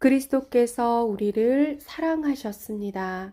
그리스도께서 우리를 사랑하셨습니다.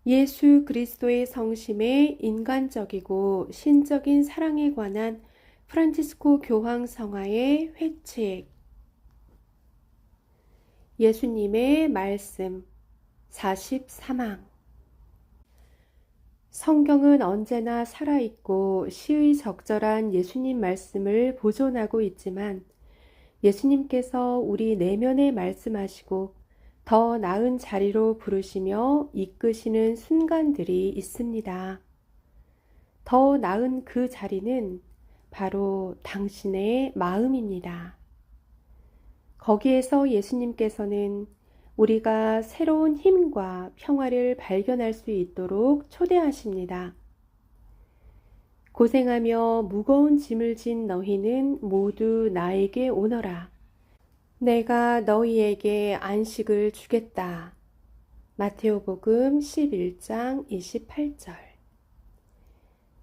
예수 그리스도의 성심의 인간적이고 신적인 사랑에 관한 프란치스코 교황 성화의 회책. 예수님의 말씀 43항. 성경은 언제나 살아있고 시의적절한 예수님 말씀을 보존하고 있지만 예수님께서 우리 내면에 말씀하시고 더 나은 자리로 부르시며 이끄시는 순간들이 있습니다. 더 나은 그 자리는 바로 당신의 마음입니다. 거기에서 예수님께서는 우리가 새로운 힘과 평화를 발견할 수 있도록 초대하십니다. 고생하며 무거운 짐을 진 너희는 모두 나에게 오너라. 내가 너희에게 안식을 주겠다. 마테오복음 11장 28절.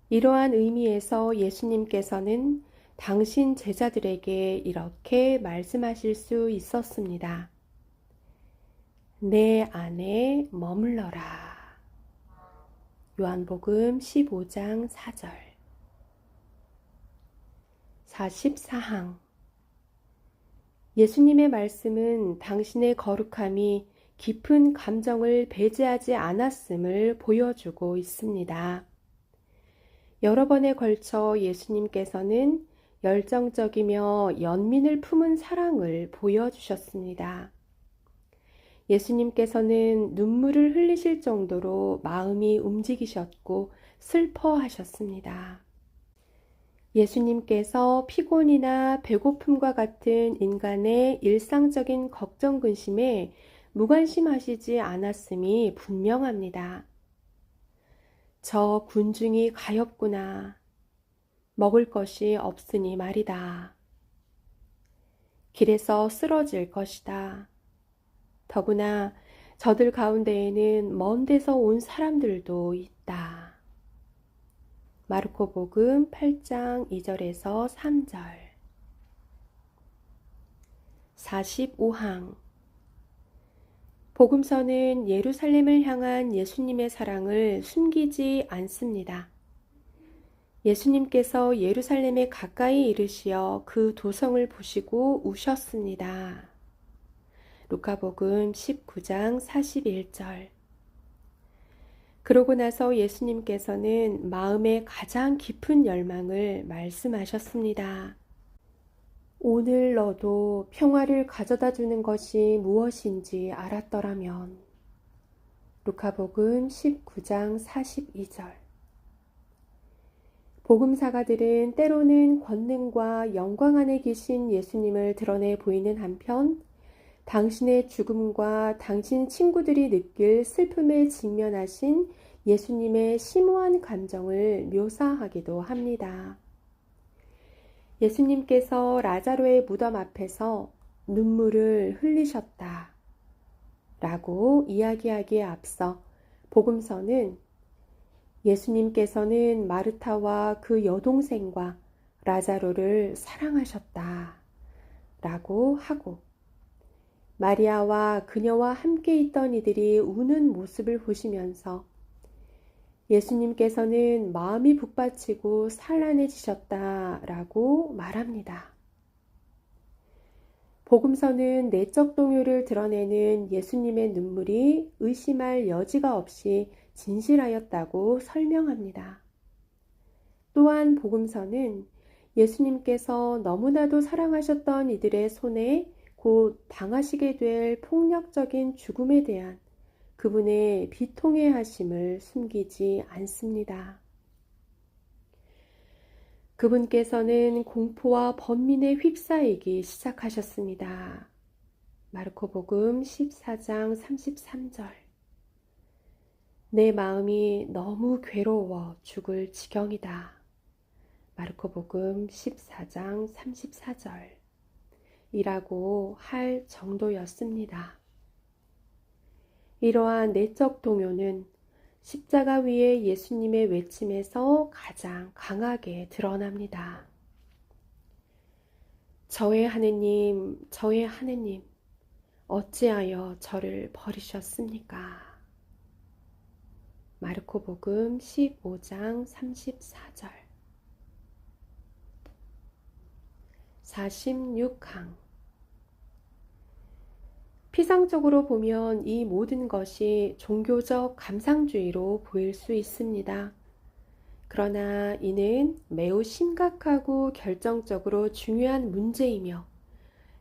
이러한 의미에서 예수님께서는 당신 제자들에게 이렇게 말씀하실 수 있었습니다. 내 안에 머물러라. 요한복음 15장 4절. 44항. 예수님의 말씀은 당신의 거룩함이 깊은 감정을 배제하지 않았음을 보여주고 있습니다. 여러 번에 걸쳐 예수님께서는 열정적이며 연민을 품은 사랑을 보여주셨습니다. 예수님께서는 눈물을 흘리실 정도로 마음이 움직이셨고 슬퍼하셨습니다. 예수님께서 피곤이나 배고픔과 같은 인간의 일상적인 걱정 근심에 무관심하시지 않았음이 분명합니다. 저 군중이 가엾구나. 먹을 것이 없으니 말이다. 길에서 쓰러질 것이다. 더구나 저들 가운데에는 먼 데서 온 사람들도 있다. 마르코복음 8장 2절에서 3절. 45항. 복음서는 예루살렘을 향한 예수님의 사랑을 숨기지 않습니다. 예수님께서 예루살렘에 가까이 이르시어 그 도성을 보시고 우셨습니다. 루카복음 19장 41절. 그러고 나서 예수님께서는 마음의 가장 깊은 열망을 말씀하셨습니다. 오늘 너도 평화를 가져다 주는 것이 무엇인지 알았더라면. 루카복음 19장 42절. 복음사가들은 때로는 권능과 영광 안에 계신 예수님을 드러내 보이는 한편 당신의 죽음과 당신 친구들이 느낄 슬픔에 직면하신 예수님의 심오한 감정을 묘사하기도 합니다. 예수님께서 라자로의 무덤 앞에서 눈물을 흘리셨다 라고 이야기하기에 앞서 복음서는 예수님께서는 마르타와 그 여동생과 라자로를 사랑하셨다 라고 하고 마리아와 그녀와 함께 있던 이들이 우는 모습을 보시면서 예수님께서는 마음이 북받치고 산란해지셨다라고 말합니다. 복음서는 내적 동요를 드러내는 예수님의 눈물이 의심할 여지가 없이 진실하였다고 설명합니다. 또한 복음서는 예수님께서 너무나도 사랑하셨던 이들의 손에 곧 당하시게 될 폭력적인 죽음에 대한 그분의 비통해하심을 숨기지 않습니다. 그분께서는 공포와 번민에 휩싸이기 시작하셨습니다. 마르코복음 14장 33절. 내 마음이 너무 괴로워 죽을 지경이다. 마르코복음 14장 34절. 이라고 할 정도였습니다. 이러한 내적 동요는 십자가 위에 예수님의 외침에서 가장 강하게 드러납니다. 저의 하느님, 저의 하느님, 어찌하여 저를 버리셨습니까? 마르코복음 15장 34절. 46항. 피상적으로 보면 이 모든 것이 종교적 감상주의로 보일 수 있습니다. 그러나 이는 매우 심각하고 결정적으로 중요한 문제이며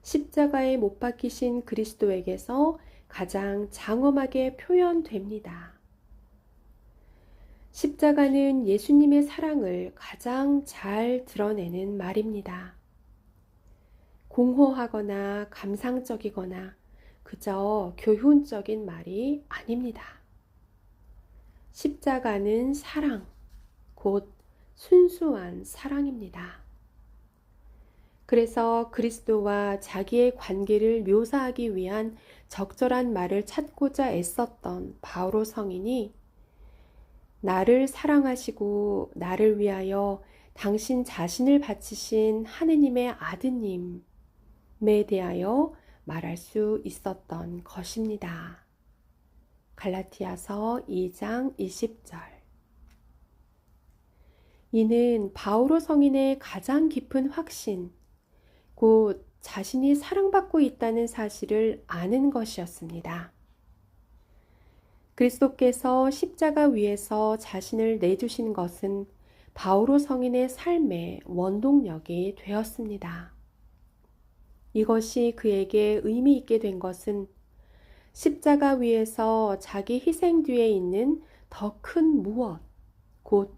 십자가에 못 박히신 그리스도에게서 가장 장엄하게 표현됩니다. 십자가는 예수님의 사랑을 가장 잘 드러내는 말입니다. 공허하거나 감상적이거나 그저 교훈적인 말이 아닙니다. 십자가는 사랑, 곧 순수한 사랑입니다. 그래서 그리스도와 자기의 관계를 묘사하기 위한 적절한 말을 찾고자 애썼던 바오로 성인이 나를 사랑하시고 나를 위하여 당신 자신을 바치신 하느님의 아드님에 대하여 말할 수 있었던 것입니다. 갈라티아서 2장 20절. 이는 바오로 성인의 가장 깊은 확신, 곧 자신이 사랑받고 있다는 사실을 아는 것이었습니다. 그리스도께서 십자가 위에서 자신을 내주신 것은 바오로 성인의 삶의 원동력이 되었습니다. 이것이 그에게 의미 있게 된 것은 십자가 위에서 자기 희생 뒤에 있는 더 큰 무엇, 곧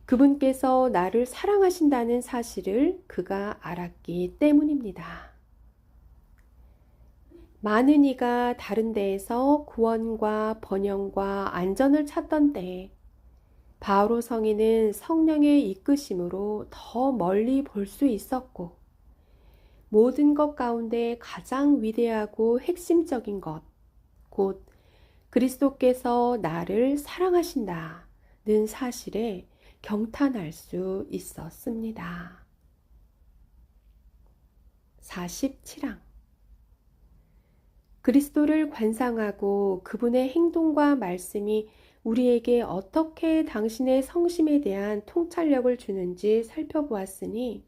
그분께서 나를 사랑하신다는 사실을 그가 알았기 때문입니다. 많은 이가 다른 데에서 구원과 번영과 안전을 찾던 때에 바오로 성인은 성령의 이끄심으로 더 멀리 볼 수 있었고 모든 것 가운데 가장 위대하고 핵심적인 것, 곧 그리스도께서 나를 사랑하신다는 사실에 경탄할 수 있었습니다. 47항. 그리스도를 관상하고 그분의 행동과 말씀이 우리에게 어떻게 당신의 성심에 대한 통찰력을 주는지 살펴보았으니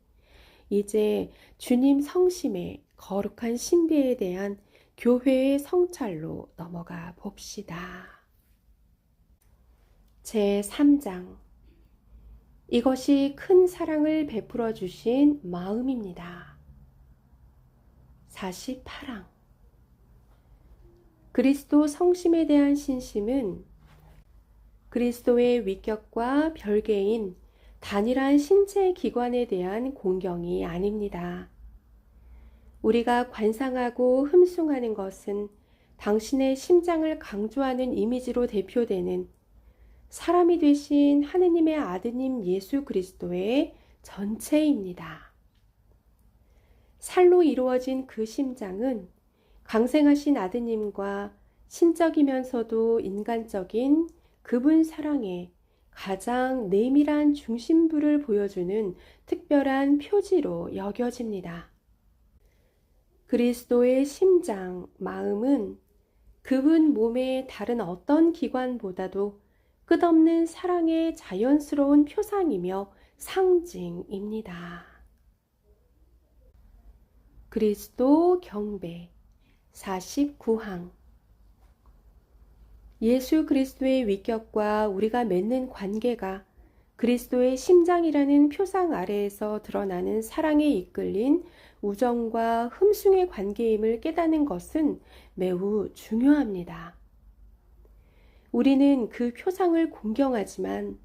이제 주님 성심의 거룩한 신비에 대한 교회의 성찰로 넘어가 봅시다. 제3장. 이것이 큰 사랑을 베풀어 주신 마음입니다. 48항. 그리스도 성심에 대한 신심은 그리스도의 위격과 별개인 단일한 신체 기관에 대한 공경이 아닙니다. 우리가 관상하고 흠숭하는 것은 당신의 심장을 강조하는 이미지로 대표되는 사람이 되신 하느님의 아드님 예수 그리스도의 전체입니다. 살로 이루어진 그 심장은 강생하신 아드님과 신적이면서도 인간적인 그분 사랑에 가장 내밀한 중심부를 보여주는 특별한 표지로 여겨집니다. 그리스도의 심장, 마음은 그분 몸의 다른 어떤 기관보다도 끝없는 사랑의 자연스러운 표상이며 상징입니다. 그리스도 경배 49항. 예수 그리스도의 위격과 우리가 맺는 관계가 그리스도의 심장이라는 표상 아래에서 드러나는 사랑에 이끌린 우정과 흠숭의 관계임을 깨닫는 것은 매우 중요합니다. 우리는 그 표상을 공경하지만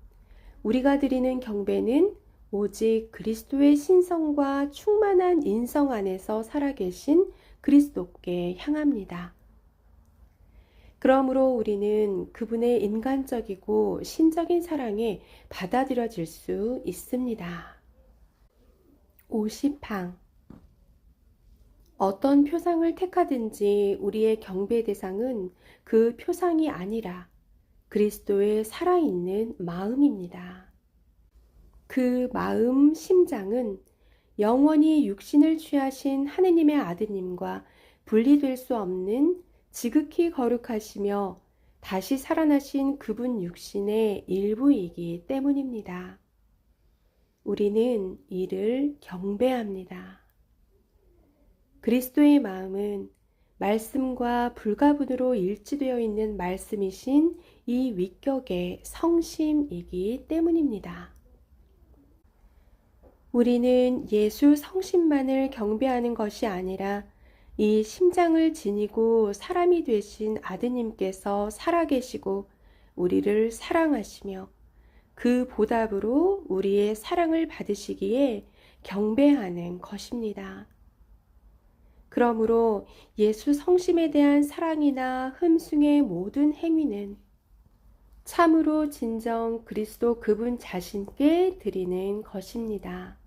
우리가 드리는 경배는 오직 그리스도의 신성과 충만한 인성 안에서 살아계신 그리스도께 향합니다. 그러므로 우리는 그분의 인간적이고 신적인 사랑에 받아들여질 수 있습니다. 50항. 어떤 표상을 택하든지 우리의 경배 대상은 그 표상이 아니라 그리스도의 살아있는 마음입니다. 그 마음, 심장은 영원히 육신을 취하신 하느님의 아드님과 분리될 수 없는 지극히 거룩하시며 다시 살아나신 그분 육신의 일부이기 때문입니다. 우리는 이를 경배합니다. 그리스도의 마음은 말씀과 불가분으로 일치되어 있는 말씀이신 이 위격의 성심이기 때문입니다. 우리는 예수 성심만을 경배하는 것이 아니라 이 심장을 지니고 사람이 되신 아드님께서 살아계시고 우리를 사랑하시며 그 보답으로 우리의 사랑을 받으시기에 경배하는 것입니다. 그러므로 예수 성심에 대한 사랑이나 흠숭의 모든 행위는 참으로 진정 그리스도 그분 자신께 드리는 것입니다.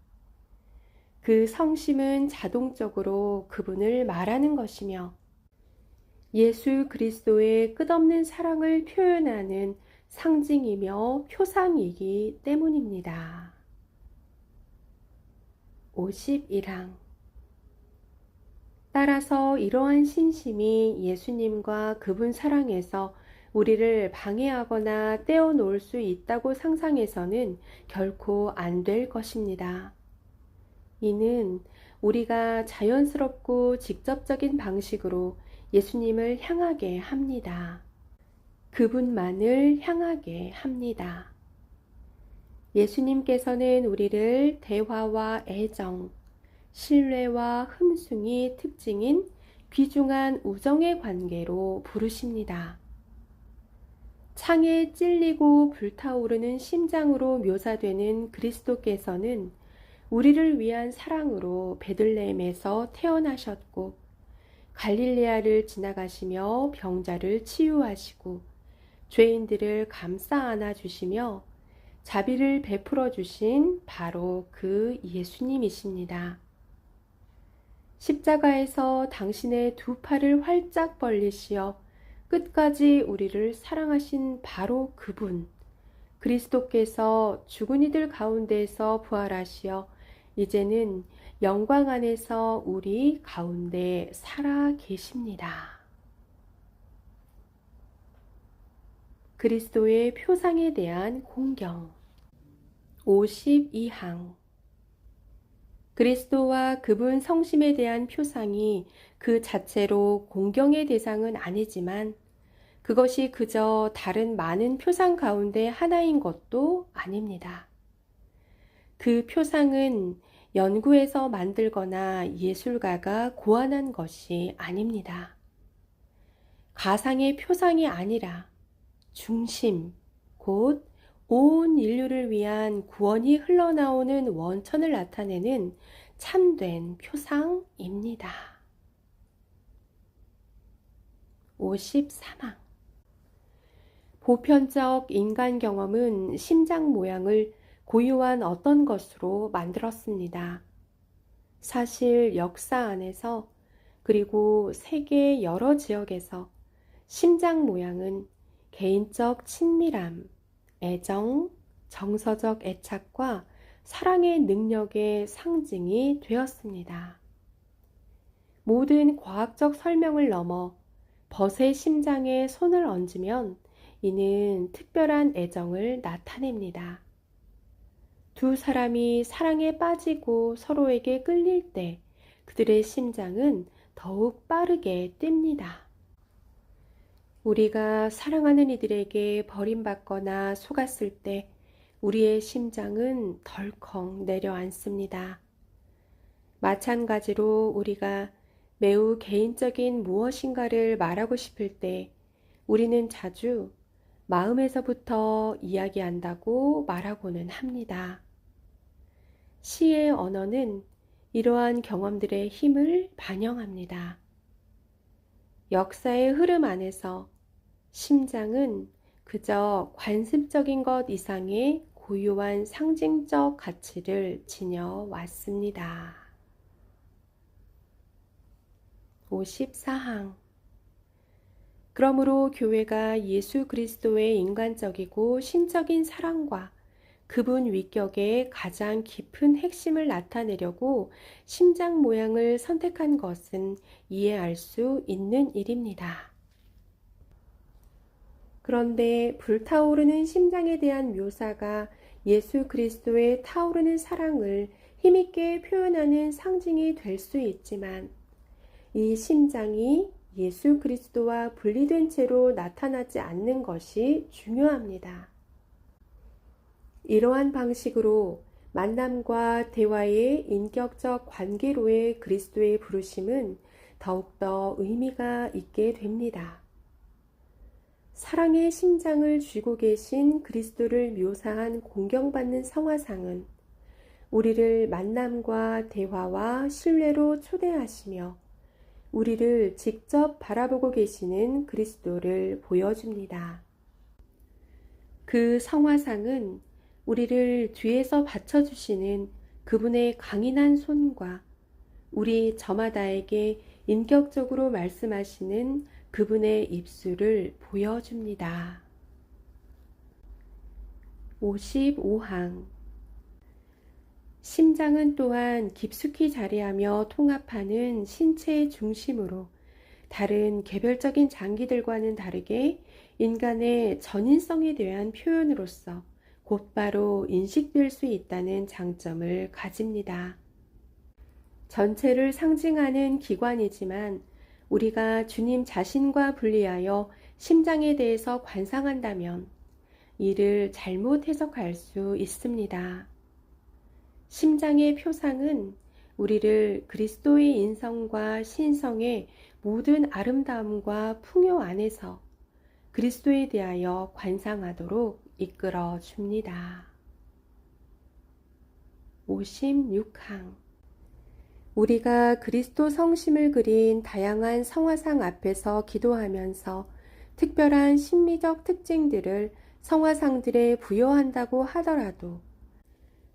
그 성심은 자동적으로 그분을 말하는 것이며 예수 그리스도의 끝없는 사랑을 표현하는 상징이며 표상이기 때문입니다. 51항. 따라서 이러한 신심이 예수님과 그분 사랑에서 우리를 방해하거나 떼어놓을 수 있다고 상상해서는 결코 안 될 것입니다. 이는 우리가 자연스럽고 직접적인 방식으로 예수님을 향하게 합니다. 그분만을 향하게 합니다. 예수님께서는 우리를 대화와 애정, 신뢰와 흠숭이 특징인 귀중한 우정의 관계로 부르십니다. 창에 찔리고 불타오르는 심장으로 묘사되는 그리스도께서는 우리를 위한 사랑으로 베들레헴에서 태어나셨고 갈릴레아를 지나가시며 병자를 치유하시고 죄인들을 감싸 안아 주시며 자비를 베풀어 주신 바로 그 예수님이십니다. 십자가에서 당신의 두 팔을 활짝 벌리시어 끝까지 우리를 사랑하신 바로 그분, 그리스도께서 죽은 이들 가운데에서 부활하시어 이제는 영광 안에서 우리 가운데 살아 계십니다. 그리스도의 표상에 대한 공경 52항. 그리스도와 그분 성심에 대한 표상이 그 자체로 공경의 대상은 아니지만 그것이 그저 다른 많은 표상 가운데 하나인 것도 아닙니다. 그 표상은 연구해서 만들거나 예술가가 고안한 것이 아닙니다. 가상의 표상이 아니라 중심, 곧 온 인류를 위한 구원이 흘러나오는 원천을 나타내는 참된 표상입니다. 53항. 보편적 인간 경험은 심장 모양을 고유한 어떤 것으로 만들었습니다. 사실 역사 안에서 그리고 세계 여러 지역에서 심장 모양은 개인적 친밀함, 애정, 정서적 애착과 사랑의 능력의 상징이 되었습니다. 모든 과학적 설명을 넘어 벗의 심장에 손을 얹으면 이는 특별한 애정을 나타냅니다. 두 사람이 사랑에 빠지고 서로에게 끌릴 때 그들의 심장은 더욱 빠르게 뜁니다. 우리가 사랑하는 이들에게 버림받거나 속았을 때 우리의 심장은 덜컥 내려앉습니다. 마찬가지로 우리가 매우 개인적인 무엇인가를 말하고 싶을 때 우리는 자주 마음에서부터 이야기한다고 말하고는 합니다. 시의 언어는 이러한 경험들의 힘을 반영합니다. 역사의 흐름 안에서 심장은 그저 관습적인 것 이상의 고유한 상징적 가치를 지녀왔습니다. 54항. 그러므로 교회가 예수 그리스도의 인간적이고 신적인 사랑과 그분 위격의 가장 깊은 핵심을 나타내려고 심장 모양을 선택한 것은 이해할 수 있는 일입니다. 그런데 불타오르는 심장에 대한 묘사가 예수 그리스도의 타오르는 사랑을 힘있게 표현하는 상징이 될 수 있지만 이 심장이 예수 그리스도와 분리된 채로 나타나지 않는 것이 중요합니다. 이러한 방식으로 만남과 대화의 인격적 관계로의 그리스도의 부르심은 더욱더 의미가 있게 됩니다. 사랑의 심장을 쥐고 계신 그리스도를 묘사한 공경받는 성화상은 우리를 만남과 대화와 신뢰로 초대하시며 우리를 직접 바라보고 계시는 그리스도를 보여줍니다. 그 성화상은 우리를 뒤에서 받쳐주시는 그분의 강인한 손과 우리 저마다에게 인격적으로 말씀하시는 그분의 입술을 보여줍니다. 55항 심장은 또한 깊숙이 자리하며 통합하는 신체의 중심으로 다른 개별적인 장기들과는 다르게 인간의 전인성에 대한 표현으로서 곧바로 인식될 수 있다는 장점을 가집니다. 전체를 상징하는 기관이지만 우리가 주님 자신과 분리하여 심장에 대해서 관상한다면 이를 잘못 해석할 수 있습니다. 심장의 표상은 우리를 그리스도의 인성과 신성의 모든 아름다움과 풍요 안에서 그리스도에 대하여 관상하도록 이끌어 줍니다. 56항 우리가 그리스도 성심을 그린 다양한 성화상 앞에서 기도하면서 특별한 심미적 특징들을 성화상들에 부여한다고 하더라도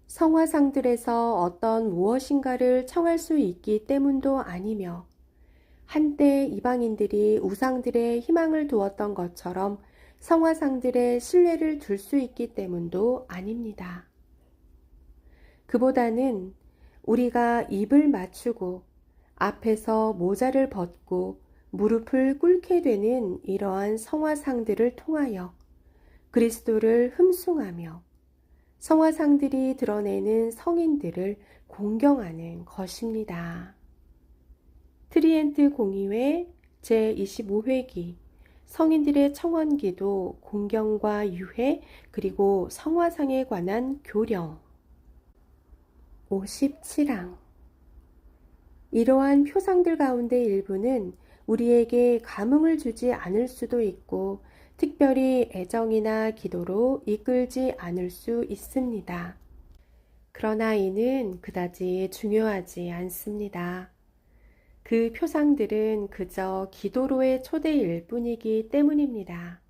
성화상들에서 어떤 무엇인가를 청할 수 있기 때문도 아니며 한때 이방인들이 우상들의 희망을 두었던 것처럼 성화상들의 신뢰를 둘 수 있기 때문도 아닙니다. 그보다는 우리가 입을 맞추고 앞에서 모자를 벗고 무릎을 꿇게 되는 이러한 성화상들을 통하여 그리스도를 흠숭하며 성화상들이 드러내는 성인들을 공경하는 것입니다. 트리엔트 공의회 제25회기 성인들의 청원기도 공경과 유해 그리고 성화상에 관한 교령 57항 이러한 표상들 가운데 일부는 우리에게 감흥을 주지 않을 수도 있고 특별히 애정이나 기도로 이끌지 않을 수 있습니다. 그러나 이는 그다지 중요하지 않습니다. 그 표상들은 그저 기도로의 초대일 뿐이기 때문입니다.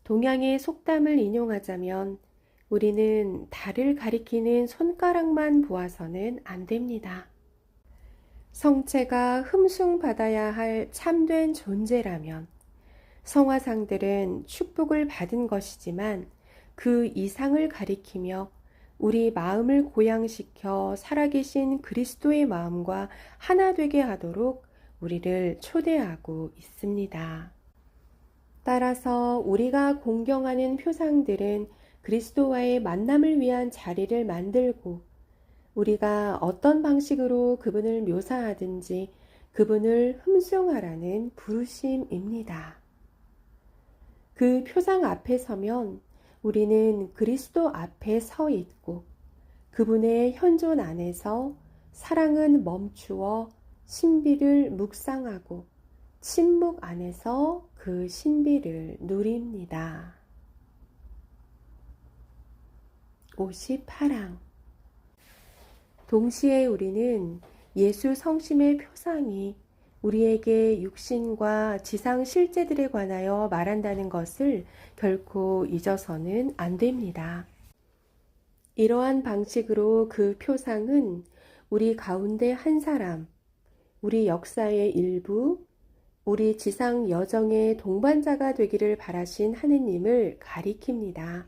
동양의 속담을 인용하자면 우리는 달을 가리키는 손가락만 보아서는 안 됩니다. 성체가 흠숭받아야 할 참된 존재라면 성화상들은 축복을 받은 것이지만 그 이상을 가리키며 우리 마음을 고양시켜 살아계신 그리스도의 마음과 하나 되게 하도록 우리를 초대하고 있습니다. 따라서 우리가 공경하는 표상들은 그리스도와의 만남을 위한 자리를 만들고 우리가 어떤 방식으로 그분을 묘사하든지 그분을 흠숭하라는 부르심입니다. 그 표상 앞에 서면 우리는 그리스도 앞에 서 있고 그분의 현존 안에서 사랑은 멈추어 신비를 묵상하고 침묵 안에서 그 신비를 누립니다. 58항 동시에 우리는 예수 성심의 표상이 우리에게 육신과 지상 실제들에 관하여 말한다는 것을 결코 잊어서는 안 됩니다. 이러한 방식으로 그 표상은 우리 가운데 한 사람, 우리 역사의 일부, 우리 지상 여정의 동반자가 되기를 바라신 하느님을 가리킵니다.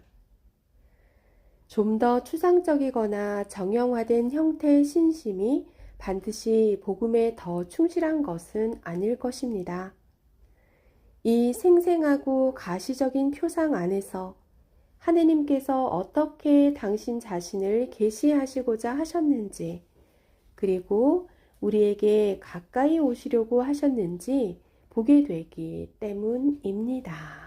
좀 더 추상적이거나 정형화된 형태의 신심이 반드시 복음에 더 충실한 것은 아닐 것입니다. 이 생생하고 가시적인 표상 안에서 하느님께서 어떻게 당신 자신을 계시하시고자 하셨는지, 그리고 우리에게 가까이 오시려고 하셨는지 보게 되기 때문입니다.